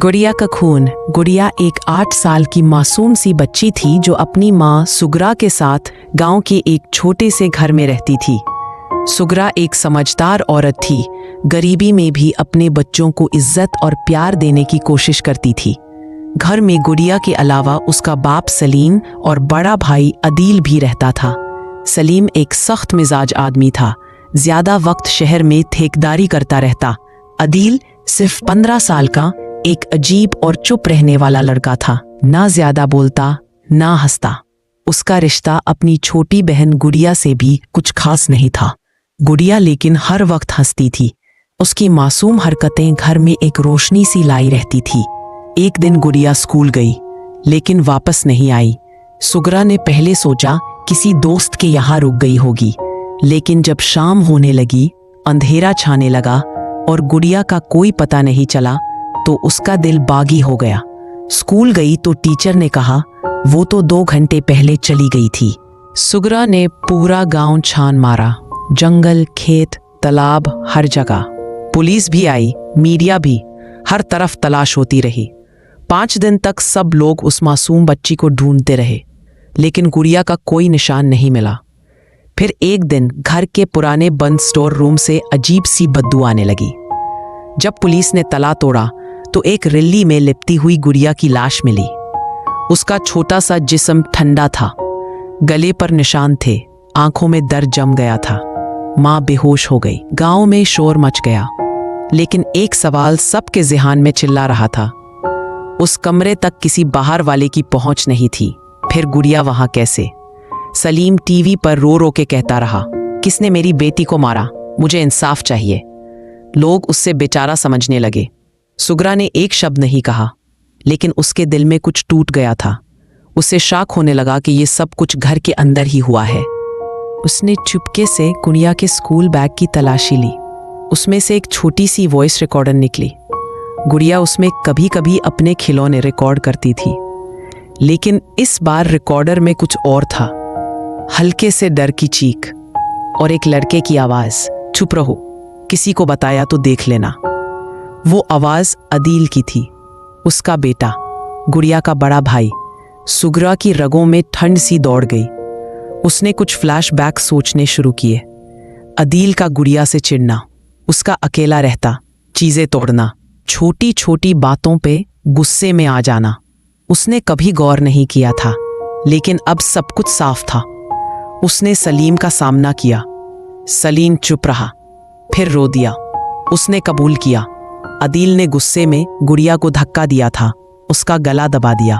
गुड़िया का खून। गुड़िया एक 8 साल की मासूम सी बच्ची थी जो अपनी माँ सुगरा के साथ गांव के एक छोटे से घर में रहती थी। सुगरा एक समझदार औरत थी, गरीबी में भी अपने बच्चों को इज्जत और प्यार देने की कोशिश करती थी। घर में गुड़िया के अलावा उसका बाप सलीम और बड़ा भाई अदील भी रहता था। सलीम एक सख्त मिजाज आदमी था, ज्यादा वक्त शहर में ठेकेदारी करता रहता। अदील सिर्फ 15 साल का एक अजीब और चुप रहने वाला लड़का था, ना ज्यादा बोलता ना हंसता। उसका रिश्ता अपनी छोटी बहन गुड़िया से भी कुछ खास नहीं था। गुड़िया लेकिन हर वक्त हंसती थी। उसकी मासूम हरकतें घर में एक रोशनी सी लाई रहती थी। एक दिन गुड़िया स्कूल गई लेकिन वापस नहीं आई। सुगरा ने पहले सोचा किसी दोस्त के यहाँ रुक गई होगी, लेकिन जब शाम होने लगी, अंधेरा छाने लगा और गुड़िया का कोई पता नहीं चला तो उसका दिल बागी हो गया। स्कूल गई तो टीचर ने कहा वो तो 2 घंटे पहले चली गई थी। सुगरा ने पूरा गांव छान मारा, जंगल, खेत, तालाब, हर जगह। पुलिस भी आई, मीडिया भी, हर तरफ तलाश होती रही। 5 दिन तक सब लोग उस मासूम बच्ची को ढूंढते रहे, लेकिन गुड़िया का कोई निशान नहीं मिला। फिर एक दिन घर के पुराने बंद स्टोर रूम से अजीब सी बदबू आने लगी। जब पुलिस ने तला तोड़ा तो एक रिल्ली में लिपटी हुई गुड़िया की लाश मिली। उसका छोटा सा जिस्म ठंडा था, गले पर निशान थे, आंखों में दर्द जम गया था। मां बेहोश हो गई। गांव में शोर मच गया, लेकिन एक सवाल सबके ज़हन में चिल्ला रहा था। उस कमरे तक किसी बाहर वाले की पहुंच नहीं थी। फिर गुड़िया वहां कैसे? सलीम टीवी पर रो रो के कहता रहा, किसने मेरी बेटी को मारा? मुझे इंसाफ चाहिए। लोग उससे बेचारा समझने लगे। सुगरा ने एक शब्द नहीं कहा, लेकिन उसके दिल में कुछ टूट गया था। उसे शक होने लगा कि ये सब कुछ घर के अंदर ही हुआ है। उसने चुपके से गुड़िया के स्कूल बैग की तलाशी ली। उसमें से एक छोटी सी वॉइस रिकॉर्डर निकली। गुड़िया उसमें कभी कभी अपने खिलौने रिकॉर्ड करती थी, लेकिन इस बार रिकॉर्डर में कुछ और था। हल्के से डर की चीख और एक लड़के की आवाज, चुप रहो, किसी को बताया तो देख लेना। वो आवाज अदील की थी, उसका बेटा, गुड़िया का बड़ा भाई। सुगरा की रगों में ठंड सी दौड़ गई। उसने कुछ फ्लैशबैक सोचने शुरू किए। अदील का गुड़िया से चिढ़ना, उसका अकेला रहता, चीजें तोड़ना, छोटी छोटी बातों पे गुस्से में आ जाना। उसने कभी गौर नहीं किया था, लेकिन अब सब कुछ साफ था। उसने सलीम का सामना किया। सलीम चुप रहा, फिर रो दिया। उसने कबूल किया। अदील ने गुस्से में गुड़िया को धक्का दिया था, उसका गला दबा दिया।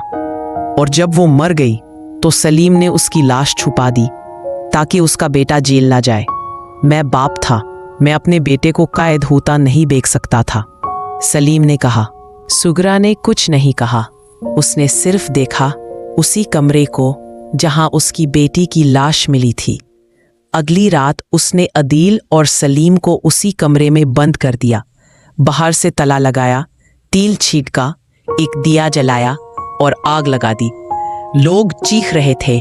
और जब वो मर गई तो सलीम ने उसकी लाश छुपा दी ताकि उसका बेटा जेल ना जाए। मैं बाप था, मैं अपने बेटे को कैद होता नहीं देख सकता था, सलीम ने कहा। सुगरा ने कुछ नहीं कहा। उसने सिर्फ देखा उसी कमरे को जहां उसकी बेटी की लाश मिली थी। अगली रात उसने अदील और सलीम को उसी कमरे में बंद कर दिया। बाहर से ताला लगाया, तेल छींटा, एक दिया जलाया और आग लगा दी। लोग चीख रहे थे,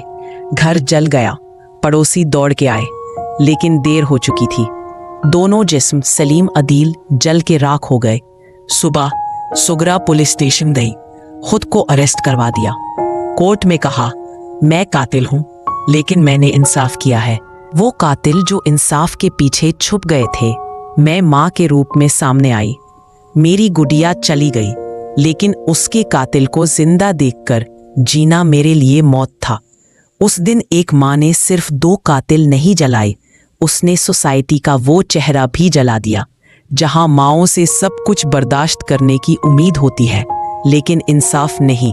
घर जल गया। पड़ोसी दौड़ के आए, लेकिन देर हो चुकी थी। दोनों जिस्म सलीम अदील जल के राख हो गए। सुबह सुगरा पुलिस स्टेशन गई, खुद को अरेस्ट करवा दिया। कोर्ट में कहा, मैं कातिल हूं, लेकिन मैंने इंसाफ किया है। वो कातिल जो इंसाफ के पीछे छुप गए थे, मैं माँ के रूप में सामने आई। मेरी गुड़िया चली गई, लेकिन उसके कातिल को जिंदा देखकर जीना मेरे लिए मौत था। उस दिन एक माँ ने सिर्फ 2 कातिल नहीं जलाए, उसने सोसाइटी का वो चेहरा भी जला दिया जहां माँओं से सब कुछ बर्दाश्त करने की उम्मीद होती है, लेकिन इंसाफ नहीं।